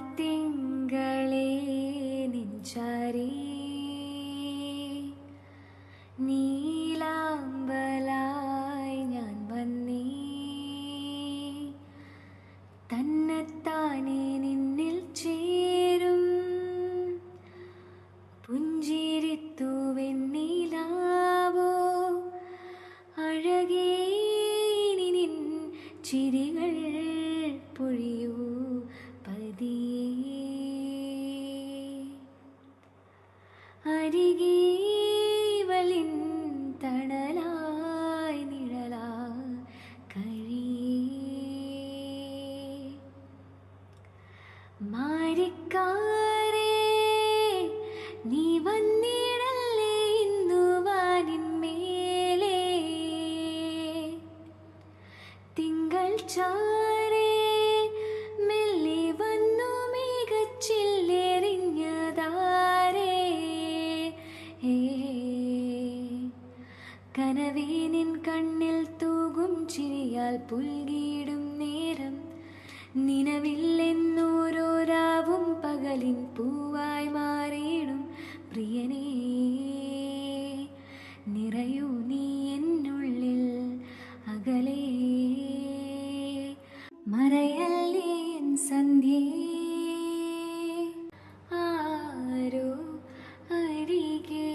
വാർത്തിങ്കളേ നെഞ്ചാരേ നീലാമ്പലായി ഞാൻ വന്നേ തന്നെത്താനെ നിന്നിൽ ചേരും പുഞ്ചിരിത്തൂവെന്നീലാവോ അഴകേ നിൻ ചിരികൾ പൊഴിയൂ പതിയേ അരികേവലിൻ തണലായി നിഴലാ കഴിയേ മാരിക്കാരേ നീ വന്നിടല്ലേ ഇന്നു വാനിന്മേലേ തിങ്കൾ ചാരേ മെല്ലെ വന്നു മികച്ചില്ലെറിഞ്ഞതാരേ കനവേ നിൻ കണ്ണിൽ തൂകും ചിരിയാൽ പുൽകിടും നേരം നിലവില്ലെന്നോരോ രാവും പകലിൻ പൂവായി മാറിയിടും പ്രിയനേ നിറയൂ നീ എന്നുള്ളിൽ അകലേ മറയല്ലേ എൻ സന്ധ്യേ ആരോ അരികെ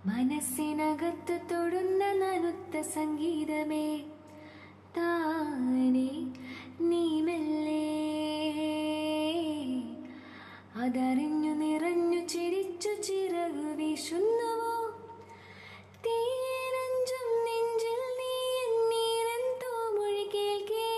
മനസ്സിനകത്ത് തൊടുന്ന നനുത്ത സംഗീതമേ താനേ നീ മെല്ലെ അതറിഞ്ഞു നിറഞ്ഞു ചിരിച്ചു ചിറകു വീശുന്നുവോ തേനഞ്ചും നെഞ്ചിൽ നീ എന്നീരൻ തോമൊഴി കേൾക്കേ